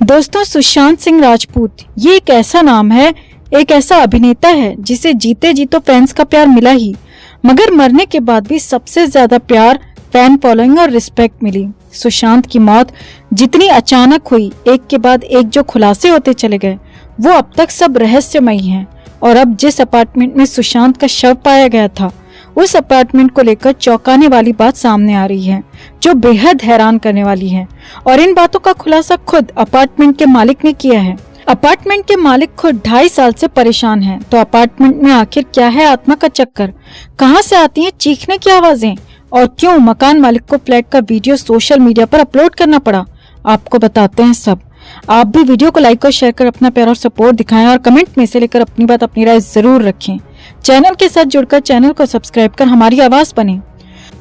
दोस्तों, सुशांत सिंह राजपूत ये एक ऐसा नाम है, एक ऐसा अभिनेता है जिसे जीते जी तो फैंस का प्यार मिला ही, मगर मरने के बाद भी सबसे ज्यादा प्यार, फैन फॉलोइंग और रिस्पेक्ट मिली। सुशांत की मौत जितनी अचानक हुई, एक के बाद एक जो खुलासे होते चले गए, वो अब तक सब रहस्यमयी हैं। और अब जिस अपार्टमेंट में सुशांत का शव पाया गया था, उस अपार्टमेंट को लेकर चौंकाने वाली बात सामने आ रही है, जो बेहद हैरान करने वाली है। और इन बातों का खुलासा खुद अपार्टमेंट के मालिक ने किया है। अपार्टमेंट के मालिक खुद 2.5 साल से परेशान हैं। तो अपार्टमेंट में आखिर क्या है आत्मा का चक्कर, कहां से आती हैं चीखने की आवाजें, और क्यों मकान मालिक को फ्लैट का वीडियो सोशल मीडिया पर अपलोड करना पड़ा, आपको बताते हैं सब। आप भी वीडियो को लाइक और शेयर कर अपना प्यार और सपोर्ट दिखाएं और कमेंट में से लेकर अपनी बात, अपनी राय जरूर रखें। चैनल के साथ जुड़कर चैनल को सब्सक्राइब कर हमारी आवाज बने।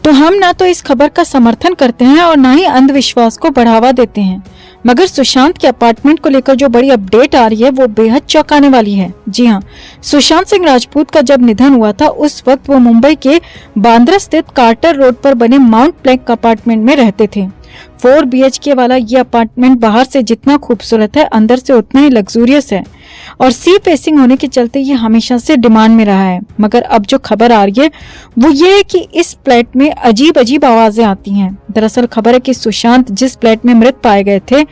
तो हम ना तो इस खबर का समर्थन करते हैं और ना ही अंधविश्वास को बढ़ावा देते हैं, मगर सुशांत के अपार्टमेंट को लेकर जो बड़ी अपडेट आ रही है वो बेहद चौंकाने वाली है। जी हाँ, सुशांत सिंह राजपूत का जब निधन हुआ था, उस वक्त वो मुंबई के बांद्रा स्थित कार्टर रोड पर बने माउंट प्लेक अपार्टमेंट में रहते थे। 4 BHK वाला ये अपार्टमेंट बाहर से जितना खूबसूरत है, अंदर से उतना ही लग्जूरियस है और सी फेसिंग होने के चलते ये हमेशा से डिमांड में रहा है। मगर अब जो खबर आ रही है वो ये है कि इस फ्लैट में अजीब अजीब आवाजें आती हैं। दरअसल खबर है कि सुशांत जिस फ्लैट में मृत पाए गए थे,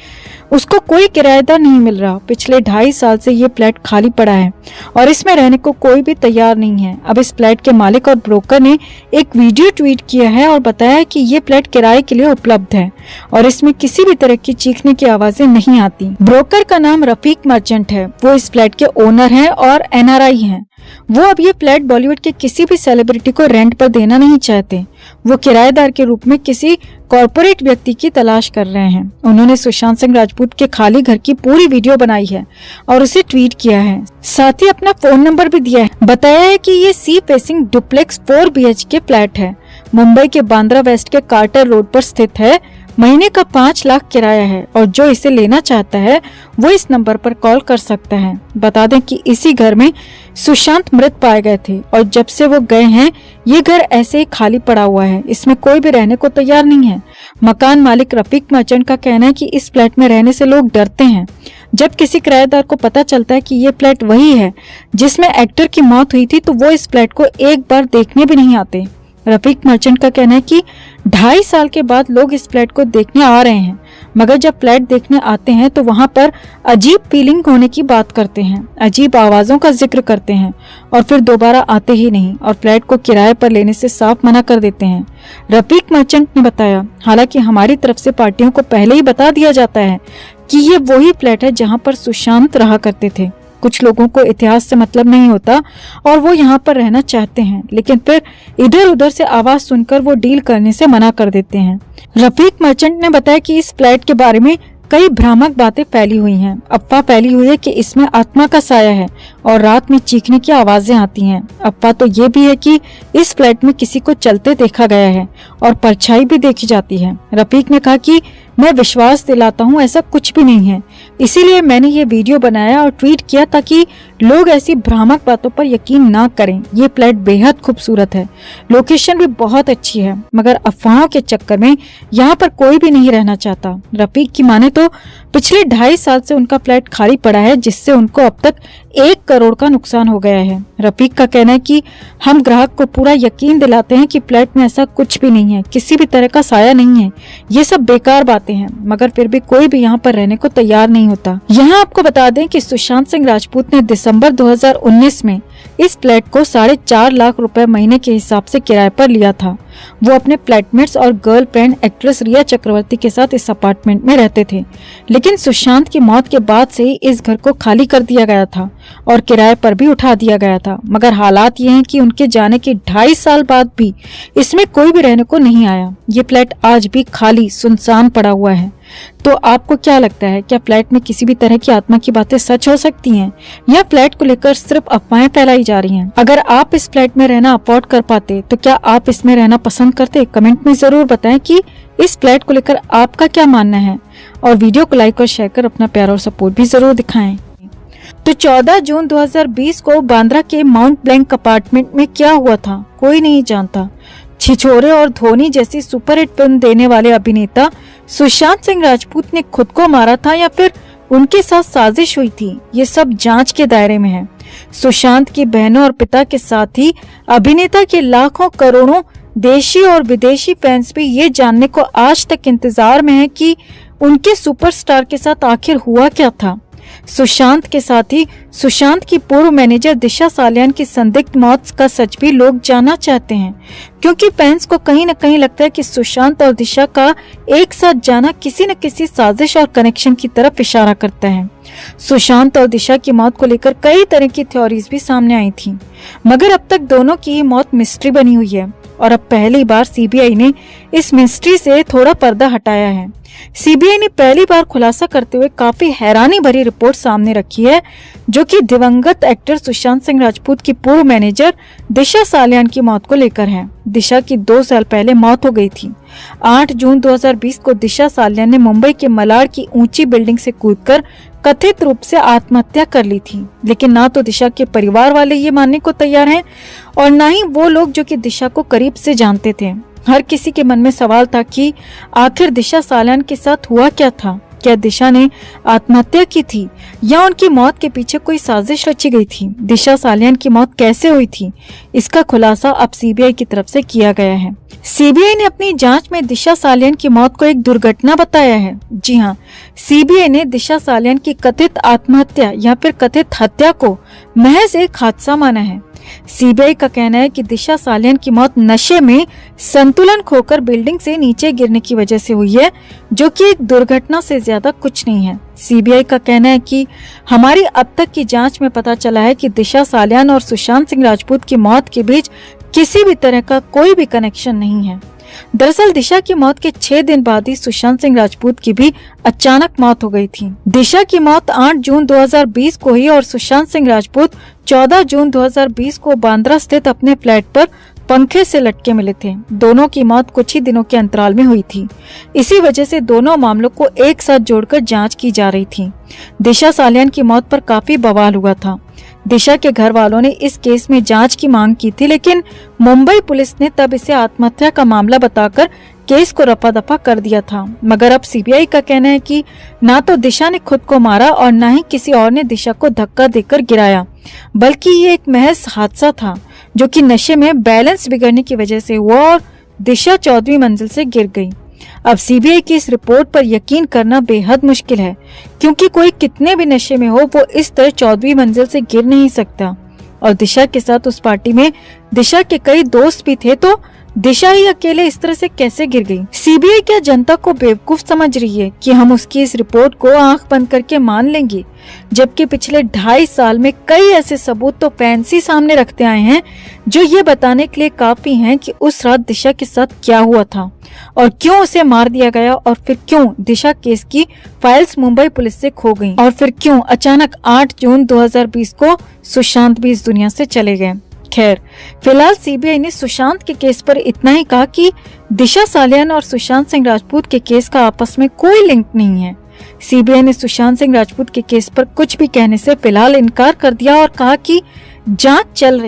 उसको कोई किराएदार नहीं मिल रहा। पिछले 2.5 साल से ये फ्लैट खाली पड़ा है और इसमें रहने को कोई भी तैयार नहीं है। अब इस फ्लैट के मालिक और ब्रोकर ने एक वीडियो ट्वीट किया है और बताया है कि ये फ्लैट किराए के लिए उपलब्ध है और इसमें किसी भी तरह की चीखने की आवाजें नहीं आती। ब्रोकर का नाम रफीक मर्चेंट है, वो इस फ्लैट के ओनर हैं और NRI हैं। वो अब ये फ्लैट बॉलीवुड के किसी भी सेलिब्रिटी को रेंट पर देना नहीं चाहते। वो किराएदार के रूप में किसी कॉर्पोरेट व्यक्ति की तलाश कर रहे हैं। उन्होंने सुशांत सिंह राजपूत के खाली घर की पूरी वीडियो बनाई है और उसे ट्वीट किया है। साथ ही अपना फोन नंबर भी दिया है। बताया है कि ये sea facing duplex 4 BHK flat है, मुंबई के बांद्रा वेस्ट के कार्टर रोड पर स्थित है। महीने का 5 लाख किराया है और जो इसे लेना चाहता है वो इस नंबर पर कॉल कर सकता है। बता दें कि इसी घर में सुशांत मृत पाए गए थे और जब से वो गए हैं ये घर ऐसे ही खाली पड़ा हुआ है, इसमें कोई भी रहने को तैयार नहीं है। मकान मालिक रफीक मर्चेंट का कहना है कि इस फ्लैट में रहने से लोग डरते हैं। जब किसी किराएदार को पता चलता है कि ये फ्लैट वही है जिसमें एक्टर की मौत हुई थी, तो वो इस फ्लैट को एक बार देखने भी नहीं आते। रफीक मर्चेंट का कहना है कि 2.5 साल के बाद लोग इस फ्लैट को देखने आ रहे हैं, मगर जब फ्लैट देखने आते हैं तो वहां पर अजीब फीलिंग होने की बात करते हैं, अजीब आवाजों का जिक्र करते हैं और फिर दोबारा आते ही नहीं और फ्लैट को किराए पर लेने से साफ मना कर देते हैं। रफीक मर्चेंट ने बताया, हालांकि हमारी तरफ से पार्टियों को पहले ही बता दिया जाता है कि ये वही फ्लैट है जहाँ पर सुशांत रहा करते थे। कुछ लोगों को इतिहास से मतलब नहीं होता और वो यहाँ पर रहना चाहते हैं, लेकिन फिर इधर उधर से आवाज सुनकर वो डील करने से मना कर देते हैं। रफीक मर्चेंट ने बताया कि इस फ्लैट के बारे में कई भ्रामक बातें फैली हुई हैं। अफवाह फैली हुई है कि इसमें आत्मा का साया है और रात में चीखने की आवाजें आती हैं। अफवाह तो ये भी है कि इस फ्लैट में किसी को चलते देखा गया है और परछाई भी देखी जाती है। रफीक ने कहा कि मैं विश्वास दिलाता हूँ ऐसा कुछ भी नहीं है, इसीलिए मैंने ये वीडियो बनाया और ट्वीट किया ताकि लोग ऐसी भ्रामक बातों पर यकीन ना करें। ये फ्लैट बेहद खूबसूरत है, लोकेशन भी बहुत अच्छी है, मगर अफवाहों के चक्कर में यहाँ पर कोई भी नहीं रहना चाहता। रफीक की माने तो पिछले 2.5 साल से उनका फ्लैट खाली पड़ा है, जिससे उनको अब तक 1 करोड़ का नुकसान हो गया है। रफीक का कहना है कि हम ग्राहक को पूरा यकीन दिलाते हैं कि फ्लैट में ऐसा कुछ भी नहीं है, किसी भी तरह का साया नहीं है, ये सब बेकार बातें हैं, मगर फिर भी कोई भी यहाँ पर रहने को तैयार नहीं होता। यहाँ आपको बता दें कि सुशांत सिंह राजपूत ने दिसंबर 2019 में इस फ्लैट को 4.5 लाख रुपए महीने के हिसाब से किराए पर लिया था। वो अपने फ्लैटमेट्स और गर्लफ्रेंड एक्ट्रेस रिया चक्रवर्ती के साथ इस अपार्टमेंट में रहते थे, लेकिन सुशांत की मौत के बाद से ही इस घर को खाली कर दिया गया था और किराए पर भी उठा दिया गया था। मगर हालात ये हैं कि उनके जाने के 2.5 साल बाद भी इसमें कोई भी रहने को नहीं आया। ये फ्लैट आज भी खाली सुनसान पड़ा हुआ है। तो आपको क्या लगता है, क्या फ्लैट में किसी भी तरह की आत्मा की बातें सच हो सकती हैं या फ्लैट को लेकर सिर्फ अफवाहें फैलाई जा रही हैं? अगर आप इस फ्लैट में रहना अफोर्ड कर पाते तो क्या आप इसमें रहना पसंद करते? कमेंट में जरूर बताएं कि इस फ्लैट को लेकर आपका क्या मानना है और वीडियो को लाइक और शेयर कर अपना प्यार और सपोर्ट भी जरूर दिखाएं। तो 14 जून 2020 को बांद्रा के माउंट ब्लैंक अपार्टमेंट में क्या हुआ था कोई नहीं जानता। छिछोरे और धोनी जैसी सुपरहिट फिल्म देने वाले अभिनेता सुशांत सिंह राजपूत ने खुद को मारा था या फिर उनके साथ साजिश हुई थी, ये सब जांच के दायरे में है। सुशांत की बहनों और पिता के साथ ही अभिनेता के लाखों करोड़ों देशी और विदेशी फैंस भी ये जानने को आज तक इंतजार में है कि उनके सुपरस्टार के साथ आखिर हुआ क्या था। सुशांत के साथ ही सुशांत की पूर्व मैनेजर दिशा सालियान की संदिग्ध मौत का सच भी लोग जानना चाहते हैं, क्योंकि फैंस को कहीं न कहीं लगता है कि सुशांत और दिशा का एक साथ जाना किसी न किसी साजिश और कनेक्शन की तरफ इशारा करता है। सुशांत और दिशा की मौत को लेकर कई तरह की थ्योरीज भी सामने आई थी, मगर अब तक दोनों की ही मौत मिस्ट्री बनी हुई है और अब पहली बार सीबीआई ने इस मिस्ट्री से थोड़ा पर्दा हटाया है। सीबीआई ने पहली बार खुलासा करते हुए काफी हैरानी भरी रिपोर्ट सामने रखी है, जो कि दिवंगत एक्टर सुशांत सिंह राजपूत की पूर्व मैनेजर दिशा सालियान की मौत को लेकर है। दिशा की 2 साल पहले मौत हो गई थी। 8 जून 2020 को दिशा सालियान ने मुंबई के मलाड की ऊंची बिल्डिंग से कूदकर कथित रूप से आत्महत्या कर ली थी, लेकिन ना तो दिशा के परिवार वाले ये मानने को तैयार हैं और ना ही वो लोग जो कि दिशा को करीब से जानते थे। हर किसी के मन में सवाल था कि आखिर दिशा सालियान के साथ हुआ क्या था। क्या दिशा ने आत्महत्या की थी या उनकी मौत के पीछे कोई साजिश रची गई थी? दिशा सालियान की मौत कैसे हुई थी, इसका खुलासा अब सीबीआई की तरफ से किया गया है। सीबीआई ने अपनी जांच में दिशा सालियान की मौत को एक दुर्घटना बताया है। जी हाँ, सीबीआई ने दिशा सालियान की कथित आत्महत्या या फिर कथित हत्या को महज एक हादसा माना है। सीबीआई का कहना है कि दिशा सालियान की मौत नशे में संतुलन खोकर बिल्डिंग से नीचे गिरने की वजह से हुई है, जो कि एक दुर्घटना से ज्यादा कुछ नहीं है। सीबीआई का कहना है कि हमारी अब तक की जांच में पता चला है कि दिशा सालियान और सुशांत सिंह राजपूत की मौत के बीच किसी भी तरह का कोई भी कनेक्शन नहीं है। दरअसल दिशा की मौत के 6 दिन बाद ही सुशांत सिंह राजपूत की भी अचानक मौत हो गई थी। दिशा की मौत 8 जून 2020 को हुई और सुशांत सिंह राजपूत 14 जून 2020 को बांद्रा स्थित अपने फ्लैट पर पंखे से लटके मिले थे। दोनों की मौत कुछ ही दिनों के अंतराल में हुई थी। इसी वजह से दोनों मामलों को एक साथ जोड़कर जांच की जा रही थी। दिशा सालियान की मौत पर काफी बवाल हुआ था। दिशा के घर वालों ने इस केस में जांच की मांग की थी, लेकिन मुंबई पुलिस ने तब इसे आत्महत्या का मामला बताकर केस को रफा दफा कर दिया था। मगर अब सीबीआई का कहना है कि ना तो दिशा ने खुद को मारा और ना ही किसी और ने दिशा को धक्का देकर गिराया, बल्कि ये एक महज हादसा था जो कि नशे में बैलेंस बिगड़ने की वजह से हुआ और दिशा 14वीं मंजिल से गिर गई। अब सीबीआई की इस रिपोर्ट पर यकीन करना बेहद मुश्किल है, क्योंकि कोई कितने भी नशे में हो वो इस तरह 14वीं मंजिल से गिर नहीं सकता। और दिशा के साथ उस पार्टी में दिशा के कई दोस्त भी थे, तो दिशा ही अकेले इस तरह से कैसे गिर गई? सीबीआई क्या जनता को बेवकूफ समझ रही है कि हम उसकी इस रिपोर्ट को आंख बंद करके मान लेंगे, जबकि पिछले 2.5 साल में कई ऐसे सबूत तो फैंस ही सामने रखते आए हैं जो ये बताने के लिए काफी हैं कि उस रात दिशा के साथ क्या हुआ था और क्यों उसे मार दिया गया, और फिर क्यों दिशा केस की फाइल्स मुंबई पुलिस से खो गयी, और फिर क्यों अचानक 8 जून 2020 को सुशांत भी इस दुनिया से चले गए। खैर, फिलहाल सीबीआई ने सुशांत के केस पर इतना ही कहा कि दिशा सालियान और सुशांत सिंह राजपूत के केस का आपस में कोई लिंक नहीं है। सीबीआई ने सुशांत सिंह राजपूत के केस पर कुछ भी कहने से फिलहाल इनकार कर दिया और कहा कि जांच चल रही